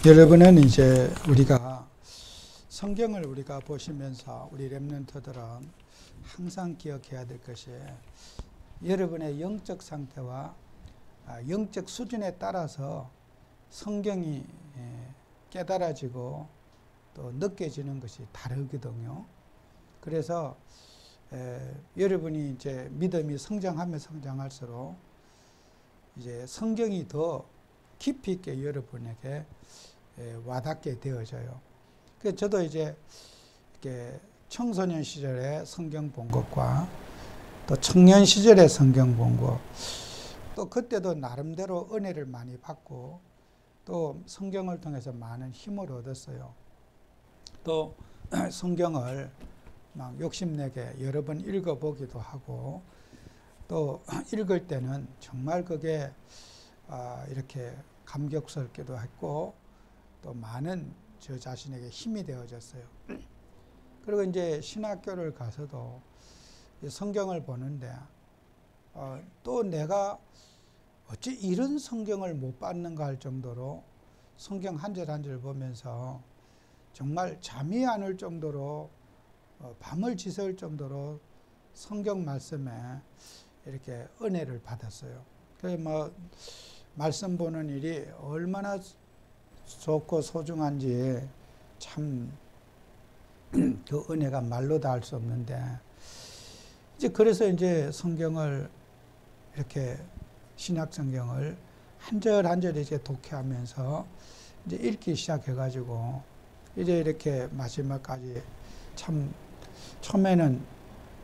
여러분은 이제 우리가 성경을 우리가 보시면서 우리 렘넌트들은 항상 기억해야 될 것이 여러분의 영적 상태와 영적 수준에 따라서 성경이 깨달아지고 또 느껴지는 것이 다르거든요. 그래서 여러분이 이제 믿음이 성장할수록 이제 성경이 더 깊이 있게 여러분에게 와닿게 되어져요. 그래서 저도 이제 이렇게 청소년 시절에 성경 본 것과 또 청년 시절에 성경 본 것, 또 그때도 나름대로 은혜를 많이 받고 또 성경을 통해서 많은 힘을 얻었어요. 또 성경을 막 욕심내게 여러 번 읽어보기도 하고 또 읽을 때는 정말 그게 이렇게 감격스럽기도 했고 또 많은 저 자신에게 힘이 되어졌어요. 그리고 이제 신학교를 가서도 성경을 보는데 또 내가 어찌 이런 성경을 못 봤는가 할 정도로 성경 한 절 한 절 보면서 정말 잠이 안 올 정도로 밤을 지새울 정도로 성경 말씀에 이렇게 은혜를 받았어요. 그래서 뭐 말씀 보는 일이 얼마나 좋고 소중한지 참 그 은혜가 말로 다 할 수 없는데 이제 그래서 이제 성경을 이렇게 신약 성경을 한 절 한 절 이제 독해하면서 이제 읽기 시작해가지고 이제 이렇게 마지막까지 참 처음에는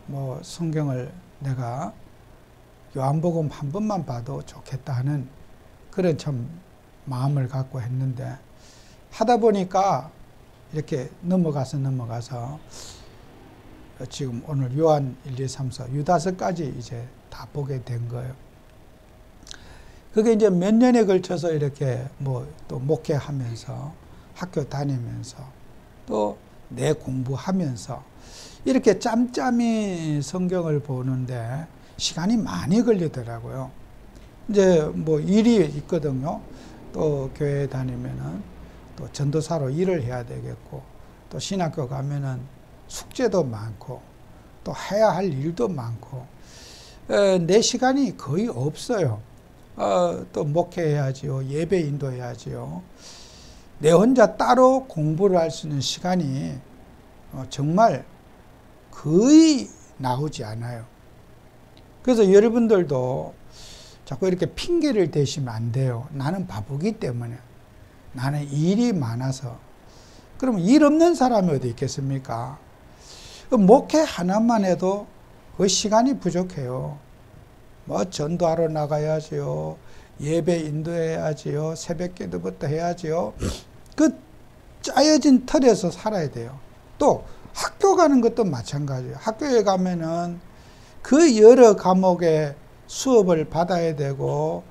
뭐 성경을 내가 요한복음 한 번만 봐도 좋겠다 하는 그런 참 마음을 갖고 했는데 하다 보니까 이렇게 넘어가서 지금 오늘 요한 1, 2, 3, 4, 유다서까지 이제 다 보게 된 거예요. 그게 이제 몇 년에 걸쳐서 이렇게 뭐 또 목회하면서 학교 다니면서 또 내 공부하면서 이렇게 짬짬이 성경을 보는데 시간이 많이 걸리더라고요. 이제 뭐 일이 있거든요. 또 교회 다니면은 또 전도사로 일을 해야 되겠고 또 신학교 가면은 숙제도 많고 또 해야 할 일도 많고 내 시간이 거의 없어요. 또 목회해야지요. 예배 인도해야지요. 내 혼자 따로 공부를 할 수 있는 시간이 정말 거의 나오지 않아요. 그래서 여러분들도 자꾸 이렇게 핑계를 대시면 안 돼요. 나는 바쁘기 때문에. 나는 일이 많아서. 그럼 일 없는 사람이 어디 있겠습니까? 목회 하나만 해도 그 시간이 부족해요. 뭐 전도하러 나가야지요. 예배 인도해야지요. 새벽 기도부터 해야지요. 그 짜여진 틀에서 살아야 돼요. 또 학교 가는 것도 마찬가지예요. 학교에 가면은 그 여러 과목의 수업을 받아야 되고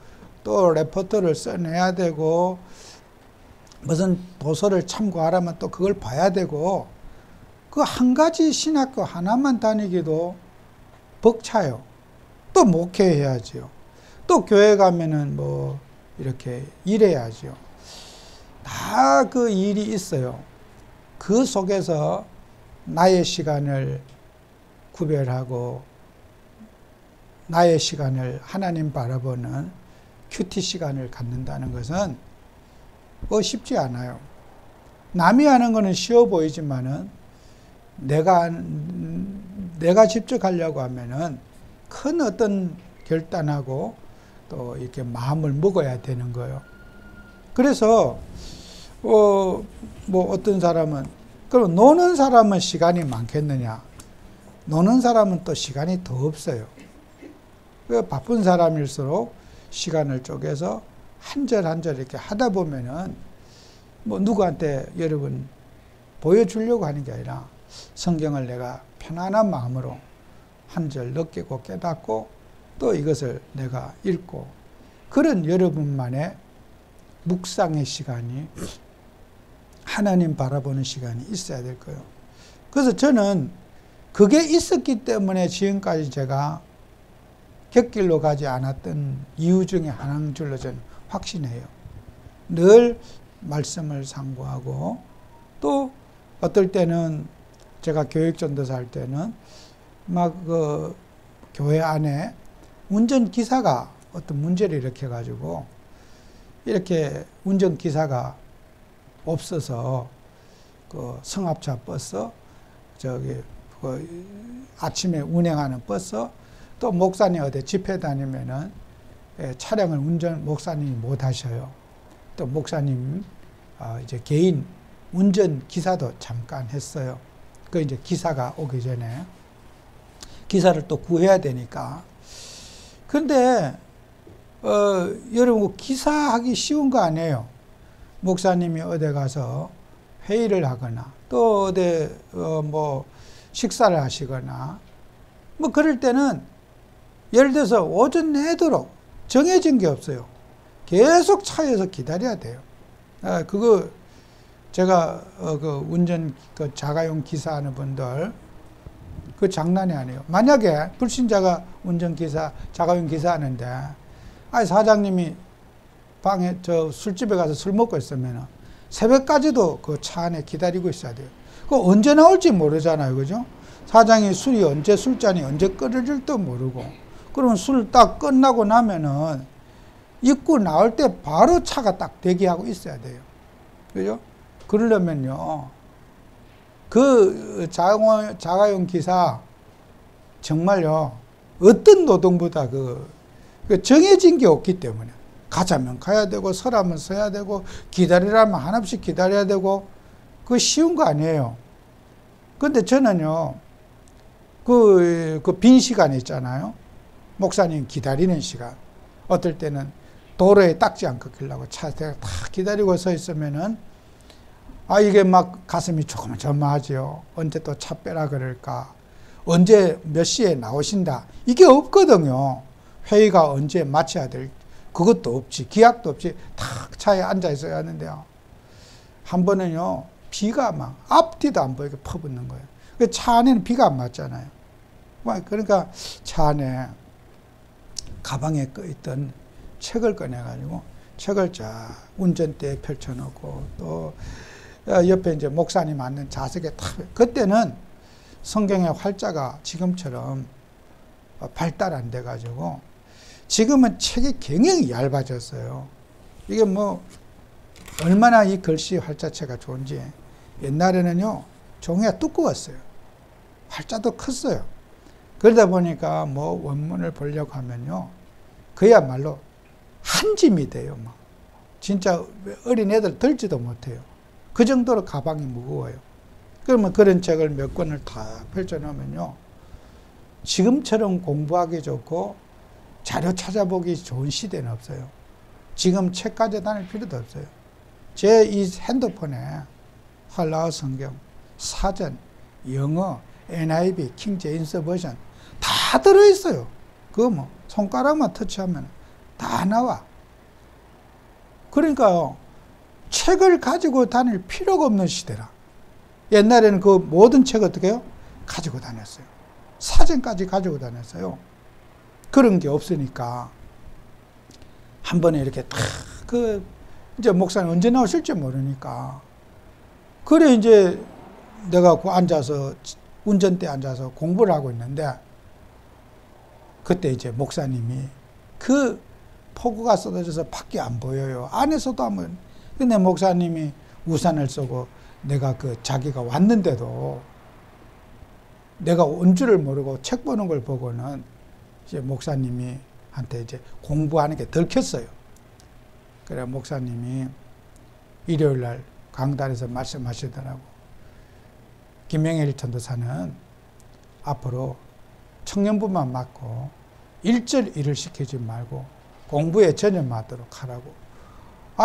또 레포트를 써내야 되고 무슨 도서를 참고하려면 또 그걸 봐야 되고 그 한 가지 신학교 하나만 다니기도 벅차요. 또 목회해야지요. 또 교회 가면은 뭐 이렇게 일해야지요. 다 그 일이 있어요. 그 속에서 나의 시간을 구별하고 나의 시간을 하나님 바라보는 큐티 시간을 갖는다는 것은 쉽지 않아요. 남이 하는 거는 쉬워 보이지만은 내가 직접 하려고 하면은 큰 어떤 결단하고 또 이렇게 마음을 먹어야 되는 거예요. 그래서 뭐 어떤 사람은 그럼 노는 사람은 시간이 많겠느냐? 노는 사람은 또 시간이 더 없어요. 바쁜 사람일수록 시간을 쪼개서 한 절 한 절 이렇게 하다 보면은 뭐 누구한테 여러분 보여주려고 하는 게 아니라 성경을 내가 편안한 마음으로 한 절 느끼고 깨닫고 또 이것을 내가 읽고 그런 여러분만의 묵상의 시간이 하나님 바라보는 시간이 있어야 될 거예요. 그래서 저는 그게 있었기 때문에 지금까지 제가 곁길로 가지 않았던 이유 중에 하나인 줄로 저는 확신해요. 늘 말씀을 상고하고, 또 어떨 때는 제가 교육전도사 할 때는 막 그 교회 안에 운전기사가 어떤 문제를 일으켜가지고 이렇게 운전기사가 없어서 그 성합차 버스, 저기 그 아침에 운행하는 버스, 또 목사님 어디 집회 다니면은 차량을 목사님이 못 하셔요. 또 목사님 이제 개인 운전기사도 잠깐 했어요. 그 이제 기사가 오기 전에 기사를 또 구해야 되니까. 근데 여러분 기사하기 쉬운 거 아니에요. 목사님이 어디 가서 회의를 하거나 또 어디 뭐 식사를 하시거나 뭐 그럴 때는 예를 들어서 오전 내도록 정해진 게 없어요. 계속 차에서 기다려야 돼요. 그거 제가 그 운전 그 자가용 기사 하는 분들 그 장난이 아니에요. 만약에 불신자가 운전기사 자가용 기사 하는데 사장님이 방에 저 술집에 가서 술 먹고 있으면 새벽까지도 그 차 안에 기다리고 있어야 돼요. 그 언제 나올지 모르잖아요. 그죠? 사장이 술이 언제 술잔이 언제 끓여질지도 모르고, 그러면 술 딱 끝나고 나면은 입고 나올 때 바로 차가 딱 대기하고 있어야 돼요. 그죠? 그러려면요, 그 자가용 기사 정말요, 어떤 노동보다 그 정해진 게 없기 때문에 가자면 가야 되고 서라면 서야 되고 기다리라면 한없이 기다려야 되고, 그거 쉬운 거 아니에요. 근데 저는요, 그 빈 시간 있잖아요. 목사님 기다리는 시간. 어떨 때는 도로에 딱지 안 꺾이려고 차에 다 기다리고 서 있으면은 이게 막 가슴이 조마조마하죠. 언제 또 차 빼라 그럴까? 언제 몇 시에 나오신다? 이게 없거든요. 회의가 언제 마쳐야 될, 그것도 없지. 기약도 없이 탁 차에 앉아 있어야 하는데요. 한 번은요, 비가 막 앞뒤도 안 보이게 퍼붓는 거예요. 차 안에는 비가 안 맞잖아요. 그러니까 차 안에 가방에 있던 책을 꺼내가지고 책을 쫙 운전대에 펼쳐놓고 또 옆에 이제 목사님 앉는 좌석에 탁, 그때는 성경의 활자가 지금처럼 발달 안 돼가지고, 지금은 책이 굉장히 얇아졌어요. 이게 뭐 얼마나 이 글씨 활자체가 좋은지, 옛날에는요 종이가 두꺼웠어요. 활자도 컸어요. 그러다 보니까 뭐 원문을 보려고 하면요 그야말로 한 짐이 돼요. 막 진짜 어린 애들 들지도 못해요. 그 정도로 가방이 무거워요. 그러면 그런 책을 몇 권을 다 펼쳐놓으면요, 지금처럼 공부하기 좋고 자료 찾아보기 좋은 시대는 없어요. 지금 책 가져다닐 필요도 없어요. 제 이 핸드폰에 할라어 성경, 사전, 영어, NIV, 킹 제임스 버전 다 들어있어요. 그거 뭐 손가락만 터치하면 다 나와. 그러니까요, 책을 가지고 다닐 필요가 없는 시대라. 옛날에는 그 모든 책 어떻게 해요? 가지고 다녔어요. 사전까지 가지고 다녔어요. 그런 게 없으니까 한 번에 이렇게 탁 이제 목사님 언제 나오실지 모르니까, 그래 이제 내가 앉아서 운전대에 앉아서 공부를 하고 있는데, 그때 이제 목사님이 그 폭우가 쏟아져서 밖에 안 보여요. 안에서도 한번. 근데 목사님이 우산을 쏘고 내가 자기가 왔는데도 내가 온 줄을 모르고 책 보는 걸 보고는 이제 목사님이 한테 이제 공부하는 게 들켰어요. 그래 목사님이 일요일 날 강단에서 말씀하시더라고. 김명일 전도사는 앞으로 청년부만 맡고 일절 일을 시키지 말고 공부에 전념하도록 하라고.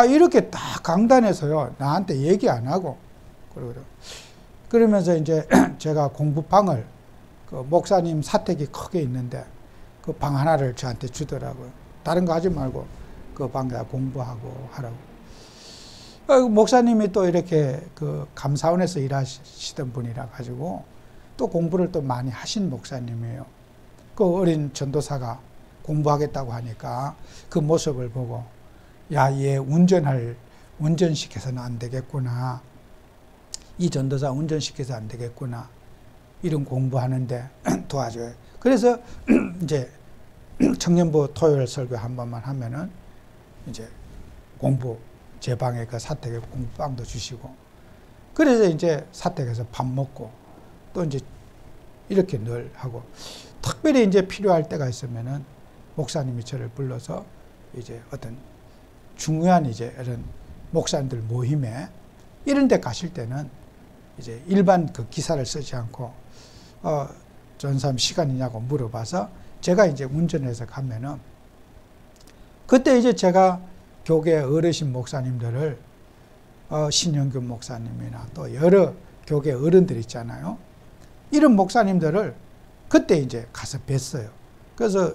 이렇게 딱 강단에서요, 나한테 얘기 안 하고, 그러면서 이제 제가 공부방을, 그 목사님 사택이 크게 있는데, 그 방 하나를 저한테 주더라고요. 다른 거 하지 말고, 그 방에다 공부하고 하라고. 목사님이 또 이렇게 그 감사원에서 일하시던 분이라 가지고, 또 공부를 또 많이 하신 목사님이에요. 그 어린 전도사가 공부하겠다고 하니까 그 모습을 보고, 야, 얘 운전할 운전시켜서는 안 되겠구나. 이 전도사 운전시켜서 안 되겠구나. 이런 공부하는데 도와줘요. 그래서 이제 청년부 토요일 설교 한 번만 하면은 이제 공부, 제 방에 그 사택에 공부방도 주시고, 그래서 이제 사택에서 밥 먹고, 또 이제 이렇게 늘 하고, 특별히 이제 필요할 때가 있으면은 목사님이 저를 불러서 이제 어떤 중요한 이제 이런 목사님들 모임에 이런 데 가실 때는 이제 일반 그 기사를 쓰지 않고, 전사님 시간 있냐고 물어봐서 제가 이제 운전해서 가면은, 그때 이제 제가 교계 어르신 목사님들을, 신영균 목사님이나 또 여러 교계 어른들 있잖아요. 이런 목사님들을 그때 이제 가서 뵀어요. 그래서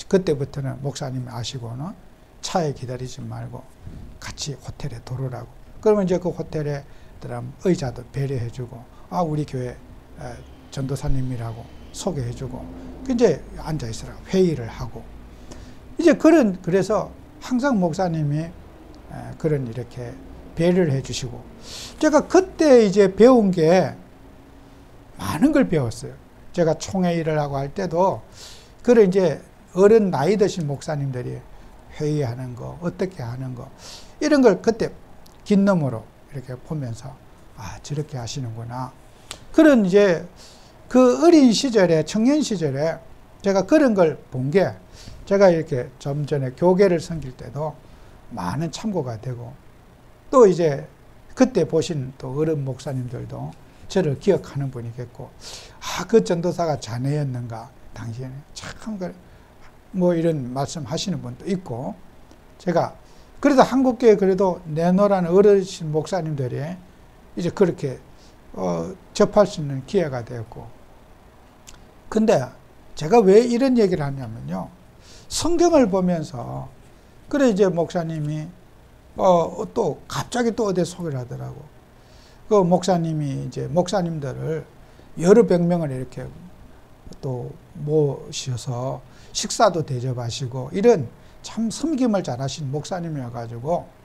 그때부터는 목사님 아시고는 차에 기다리지 말고 같이 호텔에 들어오라고. 그러면 이제 그 호텔에 들어가면 의자도 배려해주고, 우리 교회 전도사님이라고 소개해주고, 이제 앉아있으라고 회의를 하고, 이제 그래서 항상 목사님이 그런 이렇게 배려를 해주시고, 제가 그때 이제 배운 게 많은 걸 배웠어요. 제가 총회 일을 하고 할 때도, 그래 이제 어른 나이 드신 목사님들이 회의하는 거, 어떻게 하는 거, 이런 걸 그때 긴 놈으로 이렇게 보면서, 저렇게 하시는구나. 그런 이제 그 어린 시절에, 청년 시절에 제가 그런 걸 본 게, 제가 이렇게 좀 전에 교계를 섬길 때도 많은 참고가 되고, 또 이제 그때 보신 또 어른 목사님들도 저를 기억하는 분이겠고, 그 전도사가 자네였는가, 당시에는 참, 뭐 이런 말씀 하시는 분도 있고, 제가, 그래도 한국교회 그래도 내노라는 어르신 목사님들이 이제 그렇게, 접할 수 있는 기회가 되었고. 근데 제가 왜 이런 얘기를 하냐면요. 성경을 보면서, 그래 이제 목사님이, 또 갑자기 또 어디 소개를 하더라고. 그 목사님이 이제 목사님들을 여러 100명을 이렇게 또 모셔서 식사도 대접하시고, 이런 참 섬김을 잘하신 목사님이어가지고,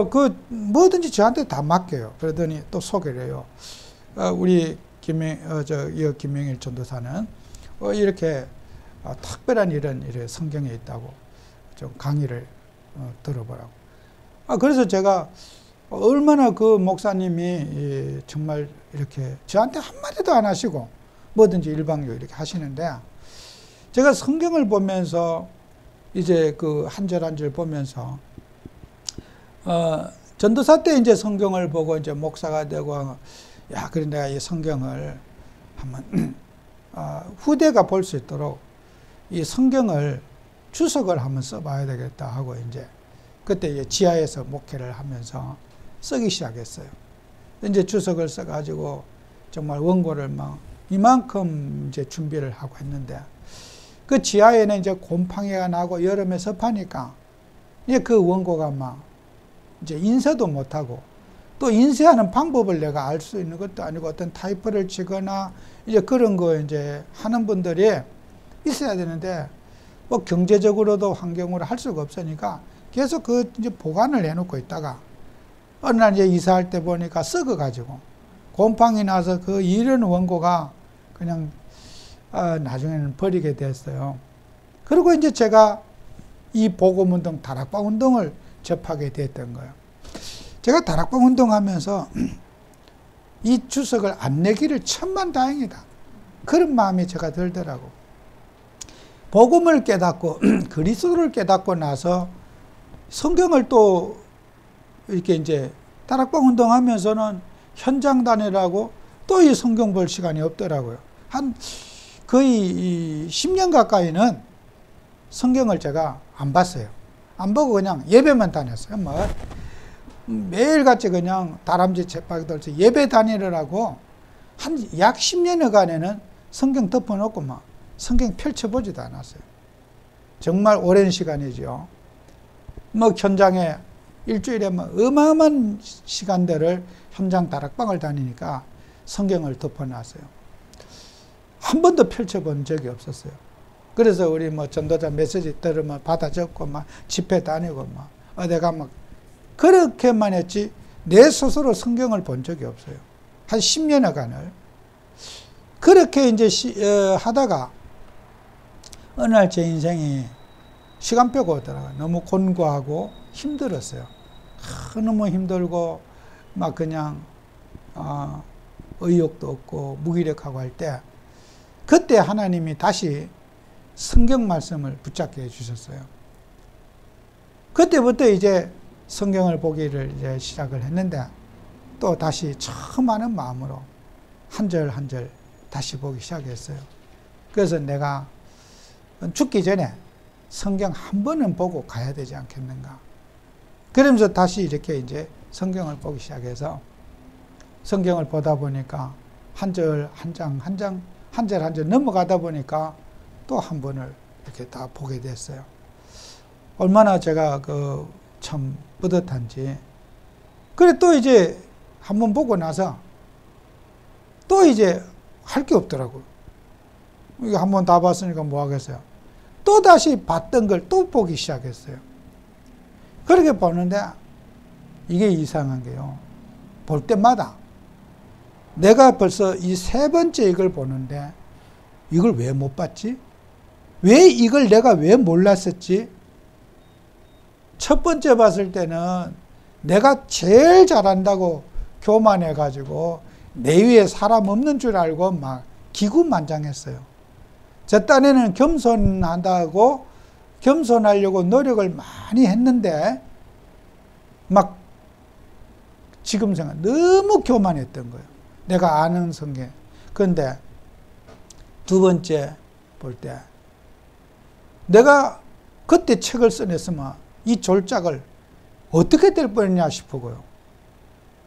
그 뭐든지 저한테 다 맡겨요. 그러더니 또 소개를 해요. 우리 김명일 전도사는 이렇게 특별한 이런 성경에 있다고 좀 강의를 들어보라고. 그래서 제가 얼마나 그 목사님이 정말 이렇게 저한테 한마디도 안 하시고 뭐든지 일방적으로 이렇게 하시는데, 제가 성경을 보면서 이제 그 한 절 한 절 보면서, 전도사 때 이제 성경을 보고 이제 목사가 되고, 그래 내가 이 성경을 한번, 후대가 볼 수 있도록 이 성경을 주석을 한번 써봐야 되겠다 하고, 이제 그때 이제 지하에서 목회를 하면서 쓰기 시작했어요. 이제 주석을 써가지고 정말 원고를 막 이만큼 이제 준비를 하고 했는데, 그 지하에는 이제 곰팡이가 나고 여름에 습하니까 이제 그 원고가 막 이제 인쇄도 못하고, 또 인쇄하는 방법을 내가 알 수 있는 것도 아니고, 어떤 타이프를 치거나 이제 그런 거 이제 하는 분들이 있어야 되는데, 뭐 경제적으로도 환경으로 할 수가 없으니까 계속 그 이제 보관을 해놓고 있다가, 어느 날 이제 이사할 때 보니까 썩어가지고 곰팡이 나서 그 이런 원고가 그냥 나중에는 버리게 됐어요. 그리고 이제 제가 이 복음운동, 다락방 운동을 접하게 됐던 거예요. 제가 다락방 운동하면서 이 주석을 안 내기를 천만다행이다, 그런 마음이 제가 들더라고. 복음을 깨닫고 그리스도를 깨닫고 나서 성경을 또 이렇게 이제 다락방 운동하면서는 현장 다니라고 또 이 성경 볼 시간이 없더라고요. 한 거의 10년 가까이는 성경을 제가 안 봤어요. 안 보고 그냥 예배만 다녔어요. 뭐 매일같이 그냥 다람쥐 쳇바퀴 돌면서 예배 다니느라고 한 약 10년여간에는 성경 덮어놓고 막 성경 펼쳐보지도 않았어요. 정말 오랜 시간이죠. 뭐 현장에 일주일에 뭐 어마어마한 시간들을 현장 다락방을 다니니까 성경을 덮어놨어요. 한 번도 펼쳐본 적이 없었어요. 그래서 우리 뭐 전도자 메시지 들으면 받아 적고 막 집회 다니고 막 어디가 막 그렇게만 했지 내 스스로 성경을 본 적이 없어요. 한 10년여간을. 그렇게 이제 하다가 어느 날 제 인생이 시간표가 오더라고요. 너무 곤고하고 힘들었어요. 너무 힘들고 막 그냥 의욕도 없고 무기력하고 할 때 그때 하나님이 다시 성경 말씀을 붙잡게 해주셨어요. 그때부터 이제 성경을 보기를 이제 시작을 했는데 또 다시 처음 하는 마음으로 한 절 한 절 다시 보기 시작했어요. 그래서 내가 죽기 전에 성경 한 번은 보고 가야 되지 않겠는가. 그러면서 다시 이렇게 이제 성경을 보기 시작해서 성경을 보다 보니까 한 절 한 장 한 장 한 절 한 절 넘어가다 보니까 또 한 번을 이렇게 다 보게 됐어요. 얼마나 제가 참 뿌듯한지. 그래 또 이제 한 번 보고 나서 또 이제 할 게 없더라고요. 이거 한 번 다 봤으니까 뭐 하겠어요. 또 다시 봤던 걸 또 보기 시작했어요. 그렇게 보는데 이게 이상한 게요. 볼 때마다 내가 벌써 이 세 번째 이걸 보는데 이걸 왜 못 봤지? 왜 이걸 내가 왜 몰랐었지? 첫 번째 봤을 때는 내가 제일 잘한다고 교만해가지고 내 위에 사람 없는 줄 알고 막 기구만장했어요. 저 딴에는 겸손하다고 겸손하려고 노력을 많이 했는데 막 지금 생각 너무 교만했던 거예요. 내가 아는 성경. 그런데 두 번째 볼 때 내가 그때 책을 써냈으면 이 졸작을 어떻게 될 뻔했냐 싶고요.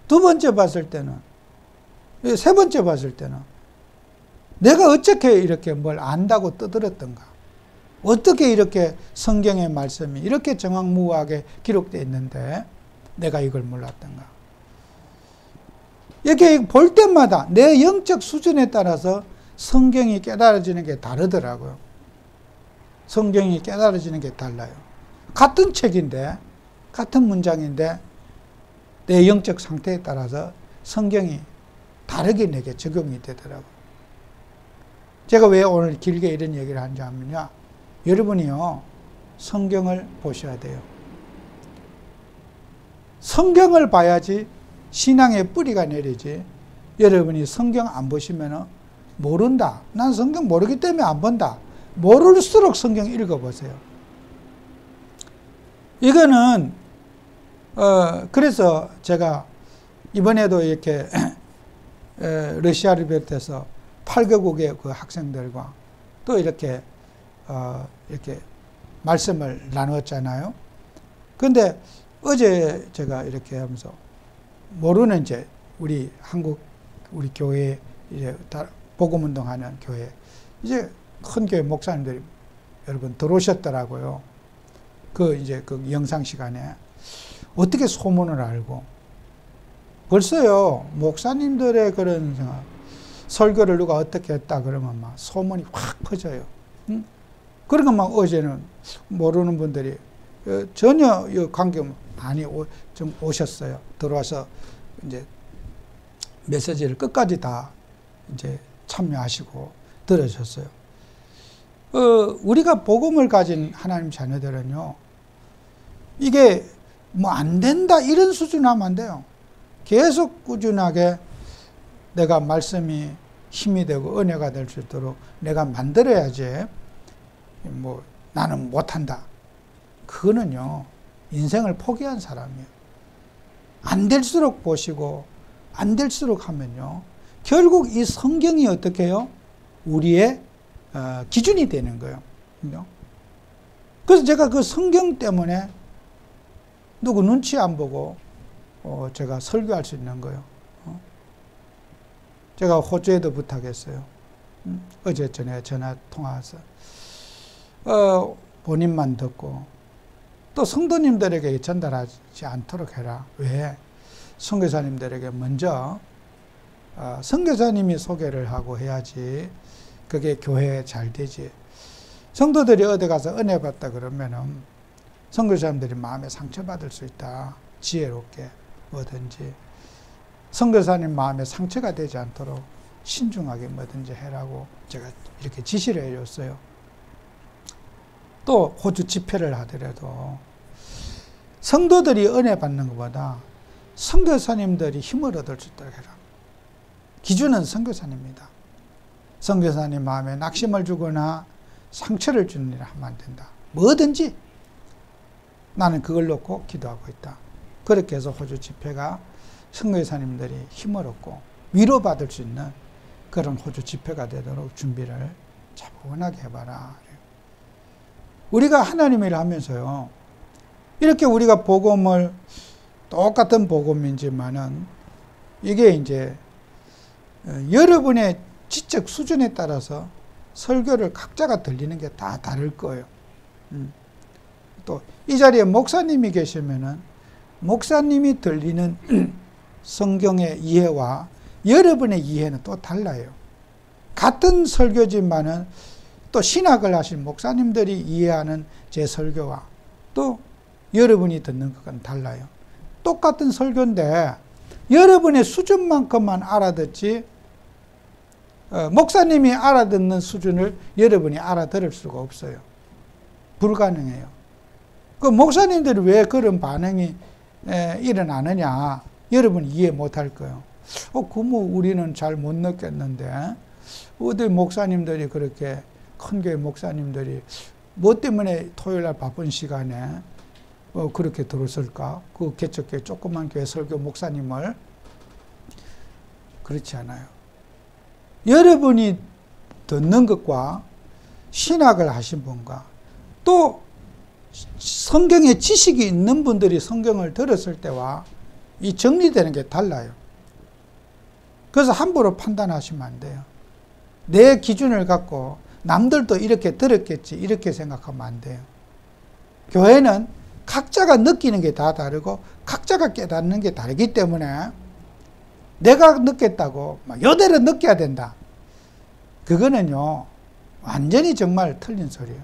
두 번째 봤을 때는, 세 번째 봤을 때는 내가 어떻게 이렇게 뭘 안다고 떠들었던가, 어떻게 이렇게 성경의 말씀이 이렇게 정확무하게 기록되어 있는데 내가 이걸 몰랐던가. 이렇게 볼 때마다 내 영적 수준에 따라서 성경이 깨달아지는 게 다르더라고요. 성경이 깨달아지는 게 달라요. 같은 책인데, 같은 문장인데 내 영적 상태에 따라서 성경이 다르게 내게 적용이 되더라고요. 제가 왜 오늘 길게 이런 얘기를 하는지 하면요, 여러분이요 성경을 보셔야 돼요. 성경을 봐야지 신앙의 뿌리가 내리지. 여러분이 성경 안 보시면 모른다, 난 성경 모르기 때문에 안 본다, 모를수록 성경 읽어보세요. 이거는 그래서 제가 이번에도 이렇게 러시아를 비롯해서 8개국의 그 학생들과 또 이렇게 말씀을 나누었잖아요. 그런데 어제 제가 이렇게 하면서 모르는 이제 우리 한국 우리 교회 이제 복음운동하는 교회 이제 큰 교회 목사님들이 여러분 들어오셨더라고요. 이제 그 영상 시간에 어떻게 소문을 알고 벌써요 목사님들의 그런 생각, 설교를 누가 어떻게 했다 그러면 막 소문이 확 퍼져요. 응? 그러니까 막 어제는 모르는 분들이 전혀 관계 많이 좀 오셨어요. 들어와서 이제 메시지를 끝까지 다 이제 참여하시고 들으셨어요. 우리가 복음을 가진 하나님 자녀들은요, 이게 뭐 안 된다 이런 수준 하면 안 돼요. 계속 꾸준하게 내가 말씀이 힘이 되고 은혜가 될 수 있도록 내가 만들어야지. 뭐 나는 못한다, 그거는요 인생을 포기한 사람이에요. 안 될수록 보시고 안 될수록 하면요 결국 이 성경이 어떻게 해요? 우리의 기준이 되는 거예요. 그래서 제가 그 성경 때문에 누구 눈치 안 보고 제가 설교할 수 있는 거예요. 제가 호주에도 부탁했어요. 어제 전에 전화 통화해서 본인만 듣고 또 성도님들에게 전달하지 않도록 해라. 왜? 선교사님들에게 먼저 선교사님이 소개를 하고 해야지 그게 교회에 잘 되지. 성도들이 어디 가서 은혜 받다 그러면은 선교사님들이 마음에 상처받을 수 있다. 지혜롭게 뭐든지 선교사님 마음에 상처가 되지 않도록 신중하게 뭐든지 해라고 제가 이렇게 지시를 해줬어요. 또 호주 집회를 하더라도 성도들이 은혜 받는 것보다 선교사님들이 힘을 얻을 수 있도록 해라. 기준은 선교사님입니다. 선교사님 마음에 낙심을 주거나 상처를 주는 일을 하면 안 된다. 뭐든지 나는 그걸 놓고 기도하고 있다. 그렇게 해서 호주 집회가 선교사님들이 힘을 얻고 위로받을 수 있는 그런 호주 집회가 되도록 준비를 차분하게 해봐라. 우리가 하나님의 일을 하면서요, 이렇게 우리가 복음을 똑같은 복음이지만은 이게 이제 여러분의 지적 수준에 따라서 설교를 각자가 들리는 게 다 다를 거예요. 또 이 자리에 목사님이 계시면은 목사님이 들리는 성경의 이해와 여러분의 이해는 또 달라요. 같은 설교지만은 또 신학을 하신 목사님들이 이해하는 제 설교와 또 여러분이 듣는 것과는 달라요. 똑같은 설교인데 여러분의 수준만큼만 알아듣지 목사님이 알아듣는 수준을 여러분이 알아들을 수가 없어요. 불가능해요. 그 목사님들이 왜 그런 반응이 일어나느냐 여러분이 이해 못할 거예요. 그뭐 우리는 잘 못 느꼈는데 어디 목사님들이 그렇게 큰 교회 목사님들이 뭐 때문에 토요일날 바쁜 시간에 그렇게 들었을까? 그 개척교회 조그만 교회 설교 목사님을. 그렇지 않아요. 여러분이 듣는 것과 신학을 하신 분과 또 성경에 지식이 있는 분들이 성경을 들었을 때와 이 정리되는 게 달라요. 그래서 함부로 판단하시면 안 돼요. 내 기준을 갖고 남들도 이렇게 들었겠지 이렇게 생각하면 안 돼요. 교회는 각자가 느끼는 게 다 다르고 각자가 깨닫는 게 다르기 때문에 내가 느꼈다고 요대로 느껴야 된다. 그거는요 완전히 정말 틀린 소리예요.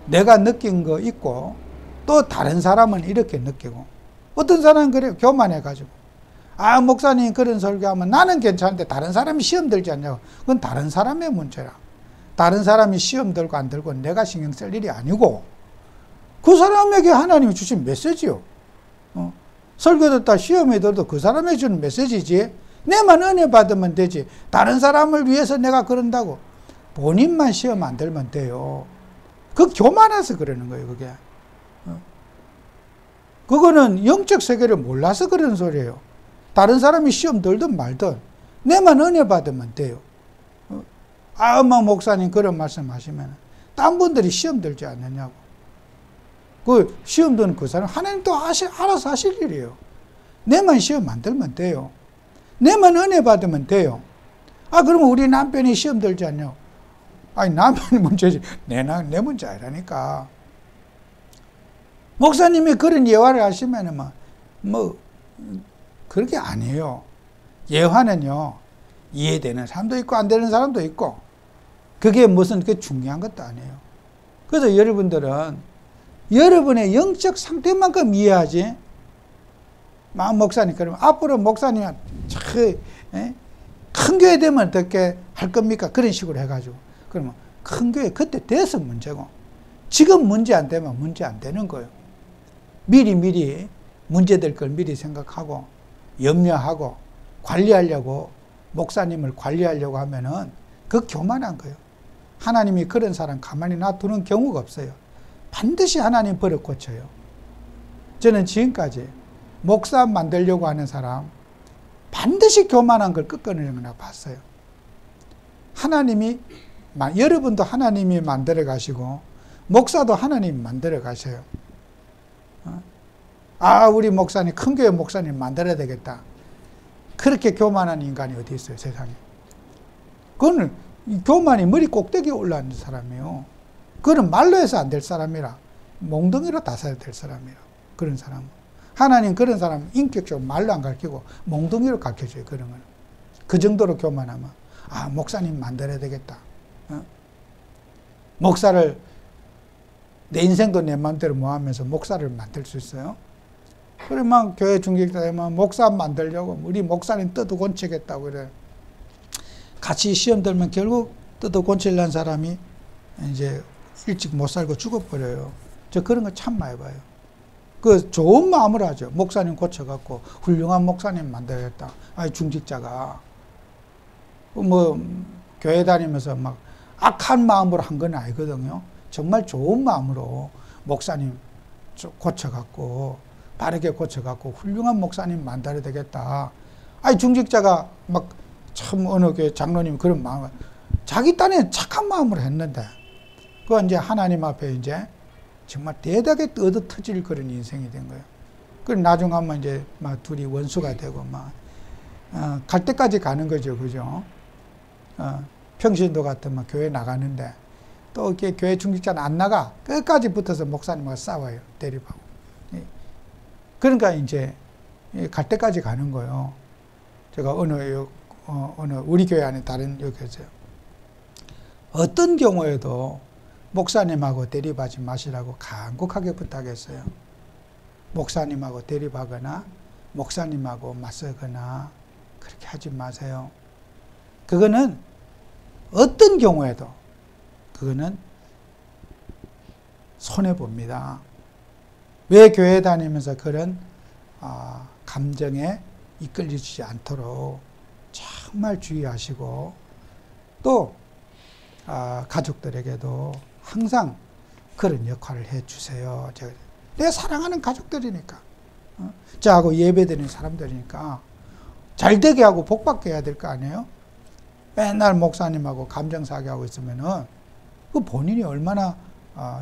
내가 느낀 거 있고 또 다른 사람은 이렇게 느끼고 어떤 사람은 그래요. 교만해가지고 목사님 그런 설교하면 나는 괜찮은데 다른 사람이 시험 들지 않냐고. 그건 다른 사람의 문제라. 다른 사람이 시험 들고 안 들고 내가 신경 쓸 일이 아니고 그 사람에게 하나님이 주신 메시지요. 설교 듣다 시험에 들어도 그 사람에게 주는 메시지지 내만 은혜 받으면 되지 다른 사람을 위해서 내가 그런다고 본인만 시험 안 들면 돼요. 그 교만해서 그러는 거예요. 그게 그거는 영적 세계를 몰라서 그러는 소리예요. 다른 사람이 시험 들든 말든 내만 은혜 받으면 돼요. 목사님 그런 말씀 하시면 딴 분들이 시험 들지 않느냐고. 그 시험 드는 그 사람 하나님도 알아서 하실 일이에요. 내만 시험 안 들면 돼요. 내만 은혜 받으면 돼요. 그러면 우리 남편이 시험 들지 않냐고. 남편이 문제지 내 문제 아니라니까. 목사님이 그런 예화를 하시면은 그렇게 아니에요. 예화는요 이해되는 사람도 있고 안 되는 사람도 있고 그게 무슨 중요한 것도 아니에요. 그래서 여러분들은 여러분의 영적 상태만큼 이해하지. 목사님 그러면 앞으로 목사님 큰 교회 되면 어떻게 할 겁니까? 그런 식으로 해가지고 그러면 큰 교회 그때 돼서 문제고 지금 문제 안 되면 문제 안 되는 거예요. 미리 문제될 걸 미리 생각하고 염려하고 관리하려고 목사님을 관리하려고 하면은 그 교만한 거예요. 하나님이 그런 사람 가만히 놔두는 경우가 없어요. 반드시 하나님 버릇 고쳐요. 저는 지금까지 목사 만들려고 하는 사람 반드시 교만한 걸 꺾어내려고 봤어요. 여러분도 하나님이 만들어 가시고 목사도 하나님이 만들어 가셔요. 우리 목사님 큰 교회 목사님 만들어야 되겠다. 그렇게 교만한 인간이 어디 있어요 세상에. 그거는 교만이 머리 꼭대기에 올라앉는 사람이에요. 그거는 말로 해서 안 될 사람이라 몽둥이로 다사야 될 사람이라. 그런 사람 하나님 그런 사람 인격적으로 말로 안 가르치고 몽둥이로 가르쳐줘요. 그런 거는 그 정도로 교만하면 목사님 만들어야 되겠다. 목사를 내 인생도 내 마음대로 뭐 하면서 목사를 만들 수 있어요? 그러면 교회 중직자 되면 목사 만들려고 우리 목사님 떠도 곤치겠다고 그래. 같이 시험 들면 결국 떠도 곤치려는 사람이 이제 일찍 못 살고 죽어버려요. 저 그런 거 참 많이 봐요. 그 좋은 마음을 하죠. 목사님 고쳐갖고 훌륭한 목사님 만들겠다. 아니 중직자가 뭐 교회 다니면서 막 악한 마음으로 한 건 아니거든요. 정말 좋은 마음으로 목사님 고쳐갖고 바르게 고쳐갖고 훌륭한 목사님 만들어야 되겠다. 아니 중직자가 막 참 어느 교회 장로님 그런 마음, 자기 딴에 착한 마음으로 했는데 그 이제 하나님 앞에 이제 정말 대단하게 얻어 터질 그런 인생이 된 거예요. 그리고 나중 하면 이제 막 둘이 원수가 되고 막 갈 때까지 가는 거죠, 그죠? 평신도 같으면 교회 나가는데 또 이렇게 교회 중직자는 안 나가 끝까지 붙어서 목사님과 싸워요, 대립하고. 그러니까 이제 갈 때까지 가는 거예요. 제가 어느 우리 교회 안에 다른 여기서 어떤 경우에도 목사님하고 대립하지 마시라고 간곡하게 부탁했어요. 목사님하고 대립하거나 목사님하고 맞서거나 그렇게 하지 마세요. 그거는 어떤 경우에도 그거는 손해봅니다. 왜 교회 다니면서 그런 감정에 이끌리지 않도록 정말 주의하시고 또 가족들에게도 항상 그런 역할을 해주세요. 내가 사랑하는 가족들이니까 저하고 예배드리는 사람들이니까 잘되게 하고 복받게 해야 될 거 아니에요? 맨날 목사님하고 감정사기하고 있으면은 그 본인이 얼마나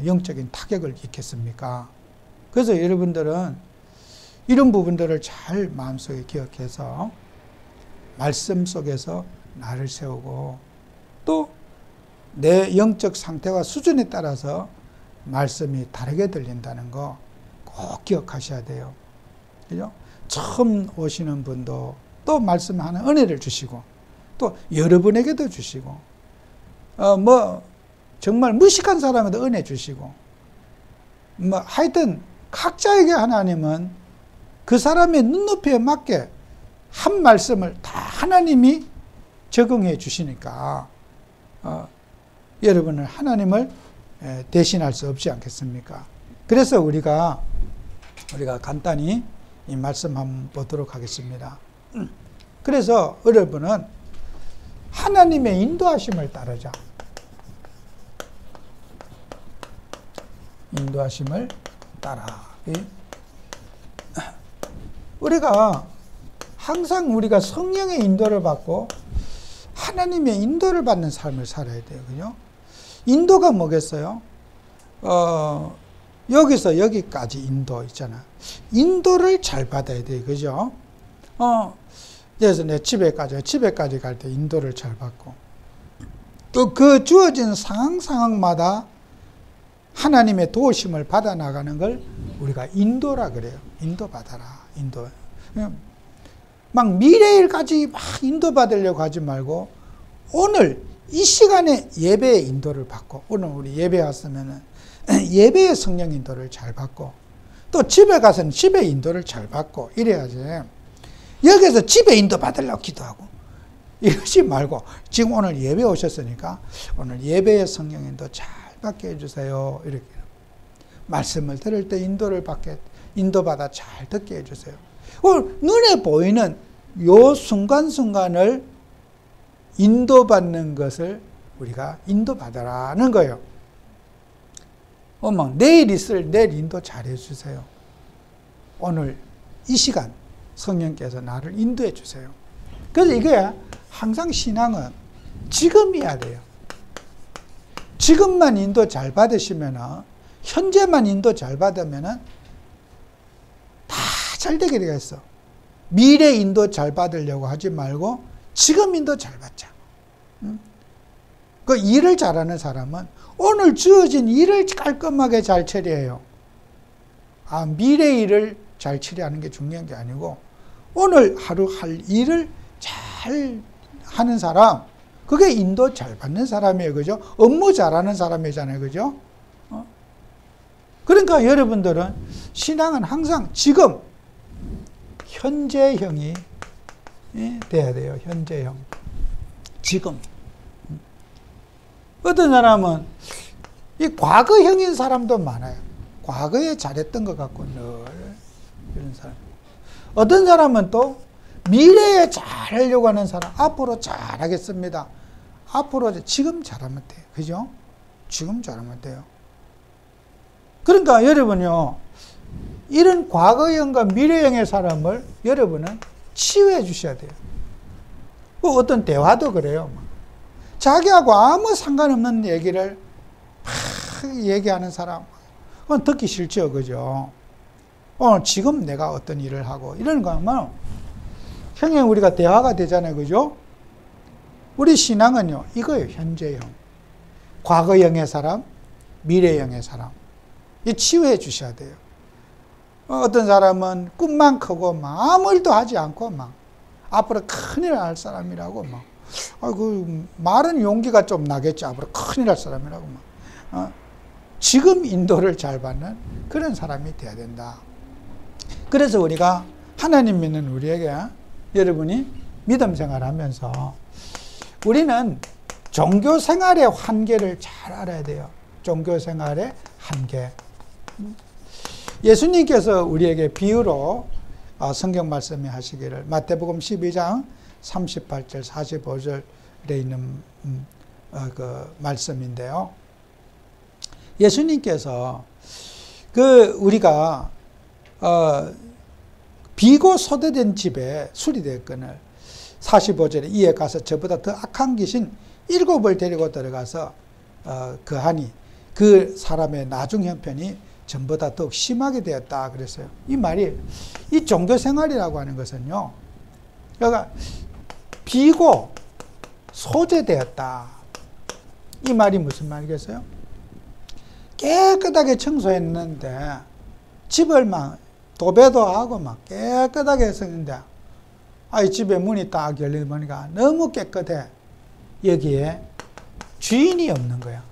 영적인 타격을 입겠습니까? 그래서 여러분들은 이런 부분들을 잘 마음속에 기억해서 말씀 속에서 나를 세우고 또 내 영적 상태와 수준에 따라서 말씀이 다르게 들린다는 거 꼭 기억하셔야 돼요. 그죠? 처음 오시는 분도 또 말씀하는 은혜를 주시고 또 여러분에게도 주시고 정말 무식한 사람에도 은혜 주시고 하여튼 각자에게 하나님은 그 사람의 눈높이에 맞게 한 말씀을 다 하나님이 적응해 주시니까 여러분은 하나님을 대신할 수 없지 않겠습니까? 그래서 우리가 간단히 이 말씀 한번 보도록 하겠습니다. 그래서 여러분은 하나님의 인도하심을 따르자. 인도하심을 따라. 우리가 항상 우리가 성령의 인도를 받고 하나님의 인도를 받는 삶을 살아야 돼요. 그죠? 인도가 뭐겠어요? 여기서 여기까지 인도 있잖아. 인도를 잘 받아야 돼요. 그죠? 그래서 내 집에까지 갈 때 인도를 잘 받고 또 그 주어진 상황마다 하나님의 도우심을 받아 나가는 걸 우리가 인도라 그래요. 인도 받아라. 인도. 막 미래일까지 막 인도 받으려고 하지 말고 오늘 이 시간에 예배의 인도를 받고 오늘 우리 예배 왔으면은 예배의 성령 인도를 잘 받고 또 집에 가서는 집의 인도를 잘 받고 이래야지. 여기서 집에 인도 받으려고 기도하고 이러지 말고 지금 오늘 예배 오셨으니까 오늘 예배의 성령 인도 잘 받게 해주세요. 이렇게 말씀을 들을 때 인도받아 잘 듣게 해주세요. 눈에 보이는 요 순간순간을 인도받는 것을 우리가 인도받으라는 거예요. 내일 있을 내일 인도 잘 해주세요. 오늘 이 시간 성령께서 나를 인도해 주세요. 그래서 이게 항상 신앙은 지금이어야 돼요. 지금만 인도 잘 받으시면은 현재만 인도 잘 받으면은 다 잘 되게 되겠어. 미래 인도 잘 받으려고 하지 말고 지금 인도 잘 받자. 그 일을 잘하는 사람은 오늘 주어진 일을 깔끔하게 잘 처리해요. 미래 일을 잘 처리하는 게 중요한 게 아니고 오늘 하루 할 일을 잘 하는 사람, 그게 인도 잘 받는 사람이에요. 그죠? 업무 잘하는 사람이잖아요. 그죠? 그러니까 여러분들은 신앙은 항상 지금 현재형이 돼야 돼요. 현재형. 지금. 어떤 사람은 이 과거형인 사람도 많아요. 과거에 잘했던 것 같고 늘 이런 사람. 어떤 사람은 또 미래에 잘하려고 하는 사람. 앞으로 잘하겠습니다. 앞으로 지금 잘하면 돼요. 그죠? 지금 잘하면 돼요. 그러니까 여러분요, 이런 과거형과 미래형의 사람을 여러분은 치유해 주셔야 돼요. 어떤 대화도 그래요. 자기하고 아무 상관없는 얘기를 막 얘기하는 사람, 그건 듣기 싫죠. 그죠? 지금 내가 어떤 일을 하고, 이런 거 하면 형님 우리가 대화가 되잖아요. 그죠? 우리 신앙은요, 이거예요. 현재형. 과거형의 사람, 미래형의 사람. 이 치유해 주셔야 돼요. 어떤 사람은 꿈만 크고 막 아무 일도 하지 않고 막 앞으로 큰일 할 사람이라고 막 말은 용기가 좀 나겠죠. 앞으로 큰일 할 사람이라고 막 지금 인도를 잘 받는 그런 사람이 돼야 된다. 그래서 우리가 하나님 믿는 우리에게 여러분이 믿음 생활하면서 우리는 종교 생활의 한계를 잘 알아야 돼요. 종교 생활의 한계. 예수님께서 우리에게 비유로 성경 말씀에 하시기를 마태복음 12장 38절 45절에 있는 그 말씀인데요. 예수님께서 우리가 비고 소대된 집에 수리됐거늘 45절에 이에 가서 저보다 더 악한 귀신 7을 데리고 들어가서 거하니 그 사람의 나중 형편이 전보다 더욱 심하게 되었다 그랬어요. 이 말이 이 종교 생활이라고 하는 것은요, 그러니까 비고 소재되었다. 이 말이 무슨 말이겠어요? 깨끗하게 청소했는데 집을 막 도배도 하고 막 깨끗하게 했었는데 이 집에 문이 딱 열리보니까 너무 깨끗해. 여기에 주인이 없는 거야.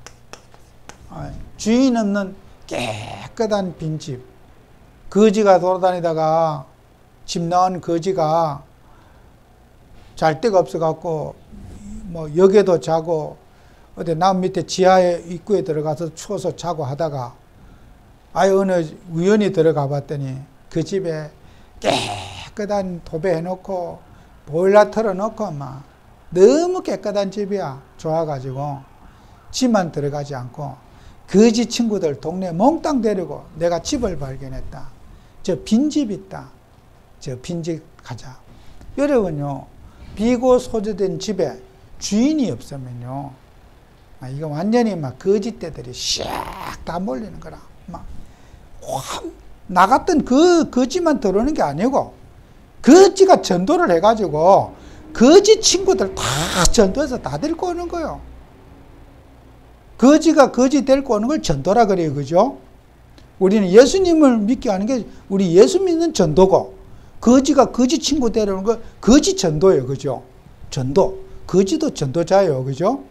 주인 없는 깨끗한 빈집. 거지가 돌아다니다가 집 나온 거지가 잘 데가 없어갖고 뭐 역에도 자고 어디 남 밑에 지하에 입구에 들어가서 추워서 자고 하다가 어느 우연히 들어가 봤더니 그 집에 깨끗한 도배해놓고 보일러 틀어놓고 막 너무 깨끗한 집이야. 좋아가지고 집만 들어가지 않고 거지 친구들 동네 몽땅 데리고 내가 집을 발견했다. 저 빈집 있다. 저 빈집 가자. 여러분요, 비고 소재된 집에 주인이 없으면요, 이거 완전히 막 거지떼들이 샥 다 몰리는 거라. 막 확 나갔던 그 거지만 들어오는 게 아니고 거지가 전도를 해가지고 거지 친구들 다 전도해서 다 데리고 오는 거예요. 거지가 거지 데리고 오는 걸 전도라 그래요. 그죠? 우리는 예수님을 믿게 하는 게 우리 예수 믿는 전도고, 거지가 거지 친구 데려오는 거 거지 전도예요. 그죠? 전도. 거지도 전도자예요. 그죠?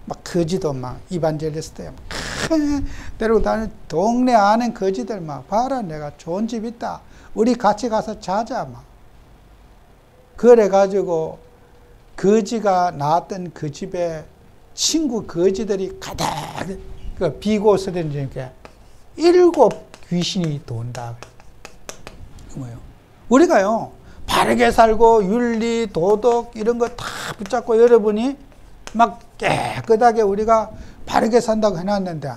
막 거지도 막 이반젤리스트에 막 데리고 다니는 동네 아는 거지들 막 봐라, 내가 좋은 집 있다. 우리 같이 가서 자자 막. 그래가지고 거지가 나왔던 그 집에 친구 거지들이 가득 비고 서던 중에 7 귀신이 돈다. 그 뭐예요? 우리가요, 바르게 살고 윤리, 도덕 이런 거 다 붙잡고 여러분이 막 깨끗하게 우리가 바르게 산다고 해놨는데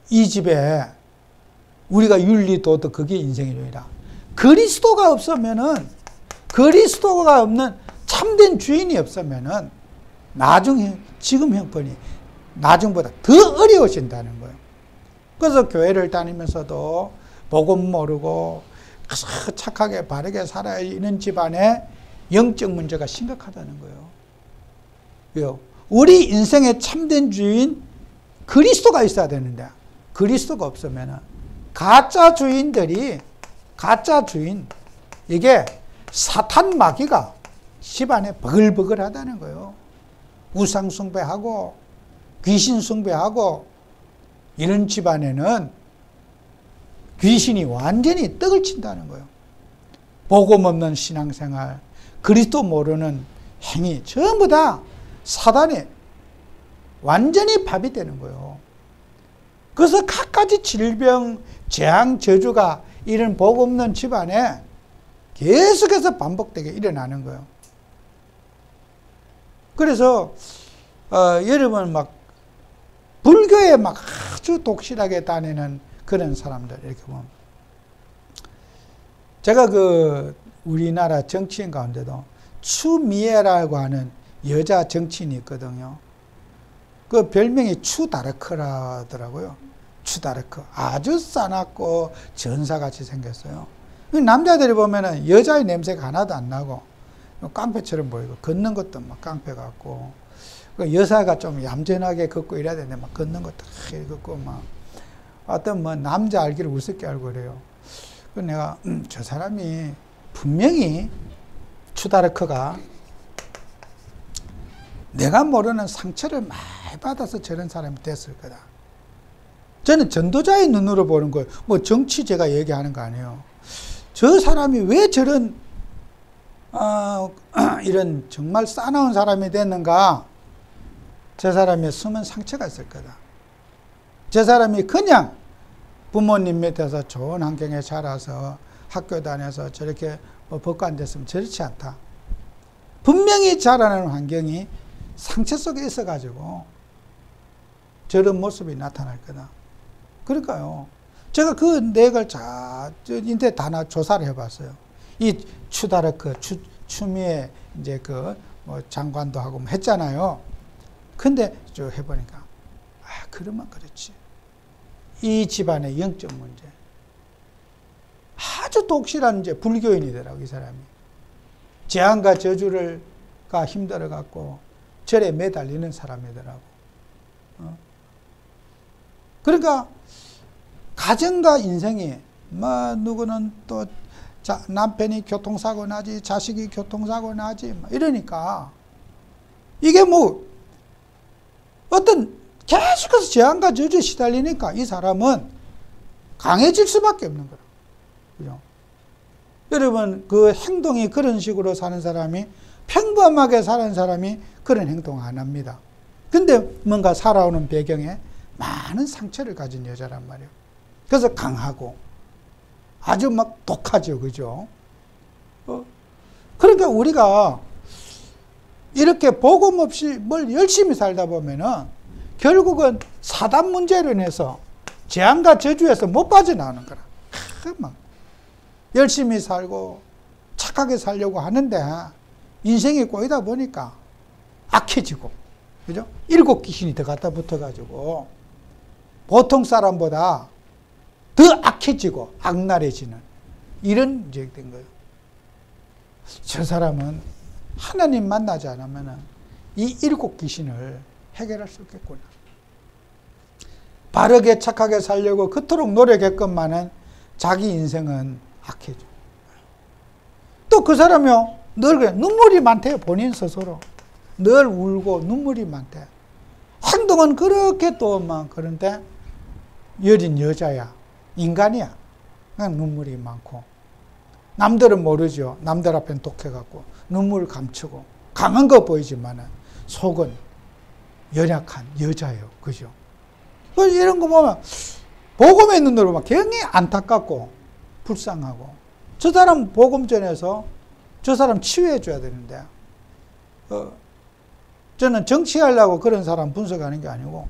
이 집에 우리가 윤리, 도덕 그게 인생이라. 그리스도가 없으면은, 그리스도가 없는 참된 주인이 없으면은 지금 형편이 나중보다 더 어려워진다는 거예요. 그래서 교회를 다니면서도 복음 모르고 착하게 바르게 살아야 이런 집안에 영적 문제가 심각하다는 거예요. 왜요? 우리 인생의 참된 주인 그리스도가 있어야 되는데 그리스도가 없으면 가짜 주인 이게 사탄 마귀가 집안에 버글버글하다는 거예요. 우상 숭배하고 귀신 숭배하고 이런 집안에는 귀신이 완전히 떡을 친다는 거예요. 복음 없는 신앙생활, 그리스도 모르는 행위, 전부 다 사단에 완전히 밥이되는 거예요. 그래서 갖가지 질병, 재앙, 저주가 이런 복 없는 집안에 계속해서 반복되게 일어나는 거예요. 그래서 여러분 막 불교에 막 아주 독실하게 다니는 그런 사람들 이렇게 보면, 제가 그 우리나라 정치인 가운데도 추미애라고 하는 여자 정치인이 있거든요. 그 별명이 추다르크라더라고요. 추다르크. 아주 싸납고 전사같이 생겼어요. 남자들이 보면은 여자의 냄새가 하나도 안 나고 깡패처럼 보이고, 걷는 것도 막 깡패 같고, 여사가 좀 얌전하게 걷고 이래야 되는데 막 걷는 것도 이렇게 걷고 막 어떤 뭐 남자 알기를 우습게 알고 그래요. 그래서 내가 저 사람이 분명히 추다르크가 내가 모르는 상처를 많이 받아서 저런 사람이 됐을 거다. 저는 전도자의 눈으로 보는 거예요. 뭐 정치 제가 얘기하는 거 아니에요. 저 사람이 왜 저런 이런 정말 싸나운 사람이 됐는가? 저 사람의 숨은 상처가 있을 거다. 저 사람이 그냥 부모님 밑에서 좋은 환경에 자라서 학교 다녀서 저렇게 법관 됐으면 저렇지 않다. 분명히 자라는 환경이 상처 속에 있어가지고 저런 모습이 나타날 거다. 그러니까요. 제가 그 내역을 인터넷 다 조사를 해봤어요. 이 추다르크, 추미애 이제 그 뭐 장관도 하고 뭐 했잖아요. 근데 저 해보니까 그러면 그렇지. 이 집안의 영적 문제. 아주 독실한 이제 불교인이더라고 이 사람이. 재앙과 저주가 힘들어 갖고 절에 매달리는 사람이더라고. 그러니까 가정과 인생이 뭐 누구는 또 남편이 교통사고 나지, 자식이 교통사고 나지, 이러니까 이게 뭐 어떤 계속해서 재앙과 저주에 시달리니까 이 사람은 강해질 수밖에 없는 거예요. 그죠? 여러분, 그 행동이 그런 식으로 사는 사람이, 평범하게 사는 사람이 그런 행동 안 합니다. 근데 뭔가 살아오는 배경에 많은 상처를 가진 여자란 말이에요. 그래서 강하고 아주 막 독하죠. 그죠? 그러니까 우리가 이렇게 복음 없이 뭘 열심히 살다 보면은 결국은 사단 문제로 인해서 재앙과 저주에서 못 빠져나오는 거라. 막 열심히 살고 착하게 살려고 하는데 인생이 꼬이다 보니까 악해지고, 그죠? 7 귀신이 더 갖다 붙어가지고 보통 사람보다 더 악해지고 악랄해지는 이런 문제가 된 거예요. 저 사람은 하나님 만나지 않으면 이 7 귀신을 해결할 수 없겠구나. 바르게 착하게 살려고 그토록 노력했건만은 자기 인생은 악해져. 또 그 사람이요, 늘 그래. 눈물이 많대요. 본인 스스로. 늘 울고 눈물이 많대. 행동은 그렇게 또 막 그런데 여린 여자야. 인간이야. 그냥 눈물이 많고. 남들은 모르죠. 남들 앞엔 독해갖고 눈물을 감추고 강한 거 보이지만은 속은 연약한 여자예요. 그죠? 이런 거 보면 복음의 눈으로 막 굉장히 안타깝고 불쌍하고, 저 사람 복음 전해서 저 사람 치유해 줘야 되는데, 저는 정치하려고 그런 사람 분석하는 게 아니고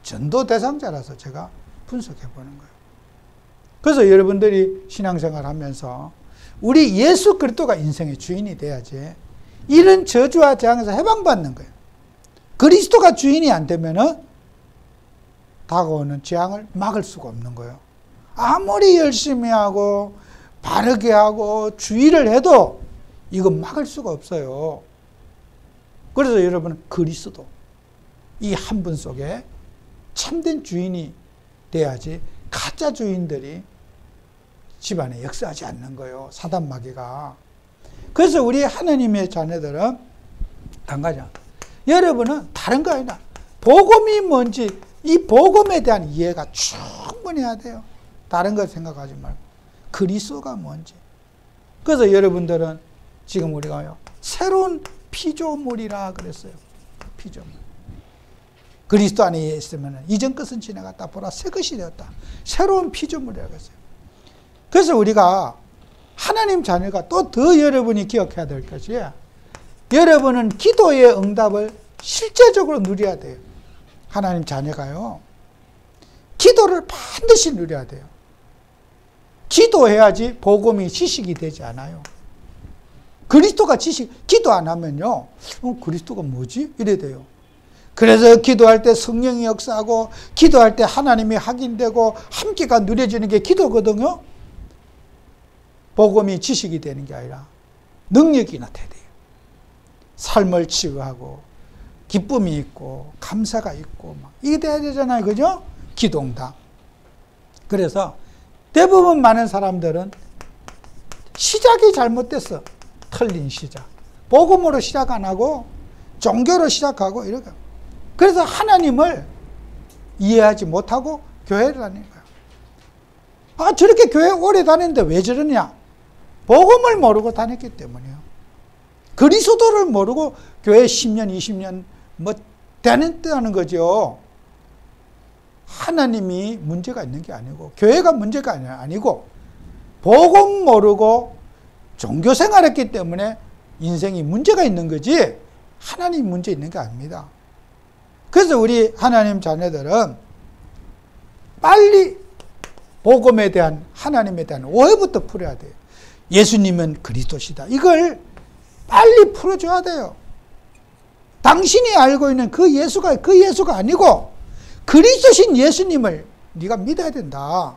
전도 대상자라서 제가 분석해 보는 거예요. 그래서 여러분들이 신앙생활 하면서 우리 예수 그리스도가 인생의 주인이 돼야지 이런 저주와 재앙에서 해방받는 거예요. 그리스도가 주인이 안 되면은 다가오는 재앙을 막을 수가 없는 거예요. 아무리 열심히 하고 바르게 하고 주의를 해도 이건 막을 수가 없어요. 그래서 여러분은 그리스도, 이 한 분 속에 참된 주인이 돼야지 가짜 주인들이 집안에 역사하지 않는 거예요. 사단 마귀가. 그래서 우리 하나님의 자녀들은 한 가지, 여러분은 다른 거 아니라 복음이 뭔지 이 복음에 대한 이해가 충분히 해야 돼요. 다른 걸 생각하지 말고 그리스도가 뭔지, 그래서 여러분들은 지금 우리가요, 새로운 피조물이라 그랬어요. 피조물. 그리스도 안에 있으면 이전 것은 지나갔다, 보라 새 것이 되었다. 새로운 피조물이라고 했어요. 그래서 우리가 하나님 자녀가 또 더 여러분이 기억해야 될 것이, 여러분은 기도의 응답을 실제적으로 누려야 돼요. 하나님 자녀가요, 기도를 반드시 누려야 돼요. 기도해야지 복음이 지식이 되지 않아요. 그리스도가 기도 안 하면요, 그리스도가 뭐지? 이래 돼요. 그래서 기도할 때 성령이 역사하고, 기도할 때 하나님이 확인되고, 함께가 누려지는 게 기도거든요. 복음이 지식이 되는 게 아니라 능력이 나타나야 돼요. 삶을 치유하고, 기쁨이 있고, 감사가 있고, 이게 돼야 되잖아요. 그죠? 기도응답. 그래서 대부분 많은 사람들은 시작이 잘못됐어. 틀린 시작. 복음으로 시작 안 하고 종교로 시작하고 이렇게. 그래서 하나님을 이해하지 못하고 교회를 다니는 거예요. 아, 저렇게 교회 오래 다니는데 왜 저러냐? 복음을 모르고 다녔기 때문이에요. 그리스도를 모르고 교회 10년, 20년 뭐 다녔다는 거죠. 하나님이 문제가 있는 게 아니고, 교회가 문제가 아니고, 복음 모르고 종교 생활했기 때문에 인생이 문제가 있는 거지, 하나님 문제 있는 게 아닙니다. 그래서 우리 하나님 자녀들은 빨리 복음에 대한, 하나님에 대한 오해부터 풀어야 돼요. 예수님은 그리스도시다. 이걸 빨리 풀어줘야 돼요. 당신이 알고 있는 그 예수가 아니고 그리스도신 예수님을 네가 믿어야 된다.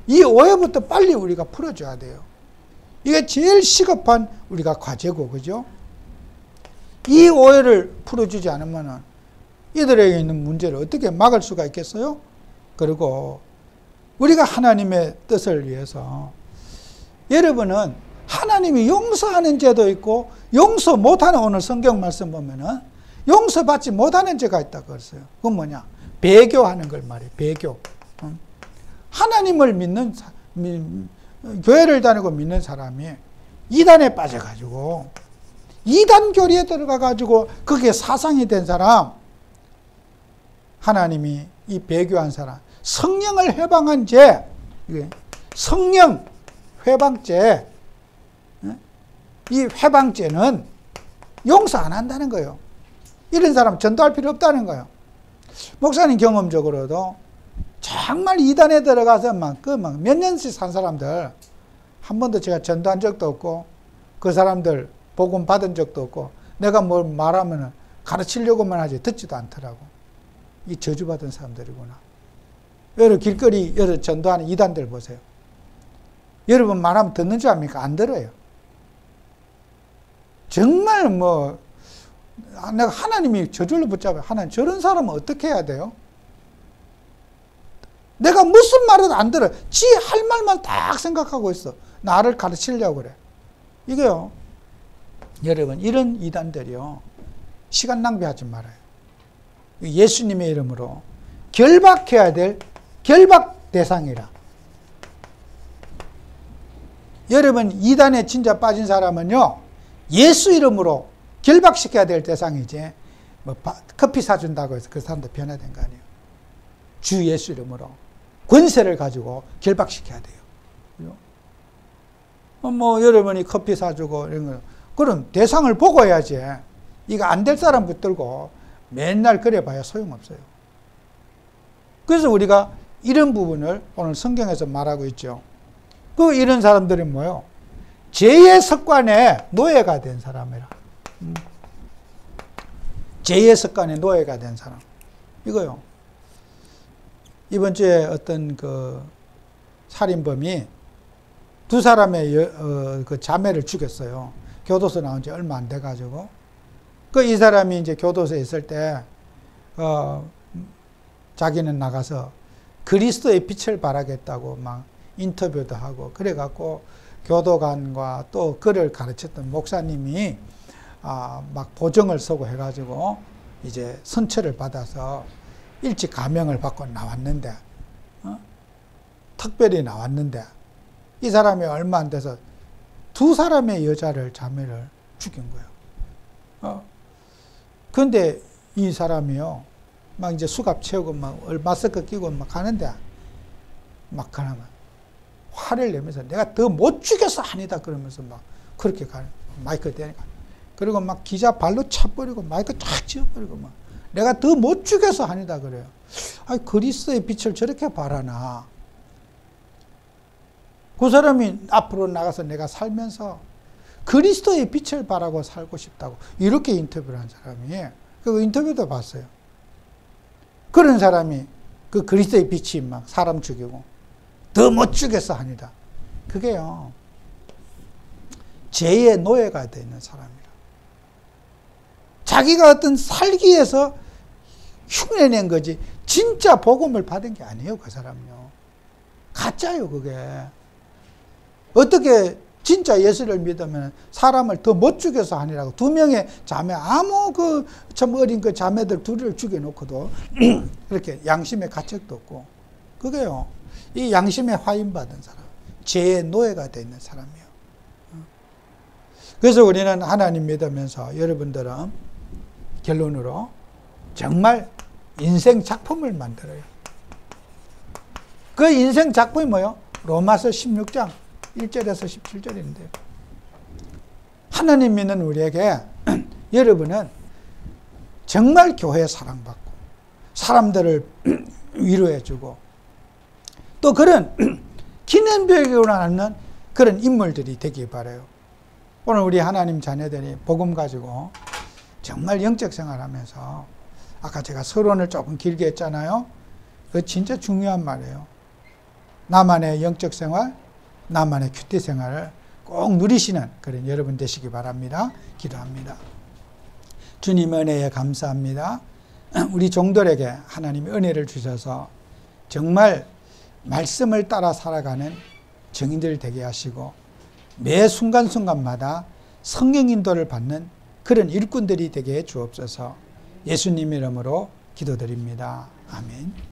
이 오해부터 빨리 우리가 풀어줘야 돼요. 이게 제일 시급한 우리가 과제고, 그죠? 이 오해를 풀어주지 않으면 이들에게 있는 문제를 어떻게 막을 수가 있겠어요? 그리고 우리가 하나님의 뜻을 위해서, 여러분은 하나님이 용서하는 죄도 있고 용서 못하는, 오늘 성경 말씀 보면은 용서받지 못하는 죄가 있다고 그랬어요. 그건 뭐냐? 배교하는 걸 말해요. 배교. 하나님을 믿는, 교회를 다니고 믿는 사람이 이단에 빠져가지고, 이단 교리에 들어가가지고 그게 사상이 된 사람, 하나님이 이 배교한 사람, 성령을 회방한 죄, 성령 회방죄, 이 회방죄는 용서 안 한다는 거예요. 이런 사람 전도할 필요 없다는 거예요. 목사님 경험적으로도 정말 이단에 들어가서 몇 년씩 산 사람들, 한 번도 제가 전도한 적도 없고, 그 사람들 복음 받은 적도 없고, 내가 뭘 말하면 가르치려고만 하지 듣지도 않더라고. 이 저주받은 사람들이구나. 여러 길거리 여러 전도하는 이단들 보세요. 여러분 말하면 듣는 줄 압니까? 안 들어요. 정말 내가 하나님이 저절로 붙잡아요. 하나님, 저런 사람은 어떻게 해야 돼요? 내가 무슨 말은 안 들어. 지 할 말만 딱 생각하고 있어. 나를 가르치려고 그래. 이게요, 여러분, 이런 이단들이요, 시간 낭비하지 말아요. 예수님의 이름으로 결박해야 될 결박 대상이라. 여러분, 이단에 진짜 빠진 사람은요, 예수 이름으로 결박시켜야 될 대상이지, 커피 사준다고 해서 그 사람도 변화된 거 아니에요. 주 예수 이름으로 권세를 가지고 결박시켜야 돼요. 여러분이 커피 사주고 이런 거, 그럼 대상을 보고 해야지. 이거 안 될 사람 붙들고 맨날 그래 봐야 소용없어요. 그래서 우리가 이런 부분을 오늘 성경에서 말하고 있죠. 이런 사람들이 뭐예요? 죄의 습관에 노예가 된 사람이라. 죄의 습관에 노예가 된 사람. 이거요. 이번 주에 어떤 살인범이 두 사람의 그 자매를 죽였어요. 교도소 나온 지 얼마 안 돼가지고. 이 사람이 이제 교도소에 있을 때, 자기는 나가서 그리스도의 빛을 발하겠다고 막 인터뷰도 하고, 그래갖고 교도관과 또 그를 가르쳤던 목사님이 막 보정을 서고 해가지고 이제 선처를 받아서 일찍 감형을 받고 나왔는데, 특별히 나왔는데, 이 사람이 얼마 안 돼서 두 사람의 여자를, 자매를 죽인 거예요. 그런데 이 사람이요, 막 이제 수갑 채우고 막 마스크 끼고 막 가는데, 막 가면 화를 내면서 내가 더 못 죽여서 아니다 그러면서 막 그렇게 가는, 마이크 대니까. 그리고 막 기자 발로 차버리고 마이크 쫙 쥐어버리고 막 내가 더 못 죽여서 아니다 그래요. 아니, 그리스도의 빛을 저렇게 바라나. 그 사람이 앞으로 나가서 내가 살면서 그리스도의 빛을 바라고 살고 싶다고 이렇게 인터뷰를 한 사람이, 그 인터뷰도 봤어요. 그런 사람이 그 그리스도의 빛이 막 사람 죽이고 더 못 죽여서 아니다. 그게요, 죄의 노예가 되는 사람이라. 자기가 어떤 살기 위해서 흉내낸 거지 진짜 복음을 받은 게 아니에요. 그 사람요, 가짜요. 그게 어떻게 진짜 예수를 믿으면 사람을 더 못 죽여서 아니라고. 두 명의 자매, 아무 그 참 어린 그 자매들 둘을 죽여놓고도 그렇게 양심의 가책도 없고. 그게요, 이 양심에 화인받은 사람, 죄의 노예가 되어 있는 사람이에요. 그래서 우리는 하나님 믿으면서 여러분들은 결론으로 정말 인생 작품을 만들어요. 그 인생 작품이 뭐예요? 로마서 16장 1절에서 17절인데요. 하나님 믿는 우리에게 여러분은 정말 교회에 사랑받고 사람들을 위로해주고 또 그런 기념비적으로 남는 그런 인물들이 되기 바라요. 오늘 우리 하나님 자녀들이 복음 가지고 정말 영적 생활하면서, 아까 제가 서론을 조금 길게 했잖아요. 그거 진짜 중요한 말이에요. 나만의 영적 생활, 나만의 큐티 생활을 꼭 누리시는 그런 여러분 되시기 바랍니다. 기도합니다. 주님 은혜에 감사합니다. 우리 종들에게 하나님이 은혜를 주셔서 정말 말씀을 따라 살아가는 증인들 되게 하시고 매 순간순간마다 성령 인도를 받는 그런 일꾼들이 되게 해 주옵소서. 예수님 이름으로 기도드립니다. 아멘.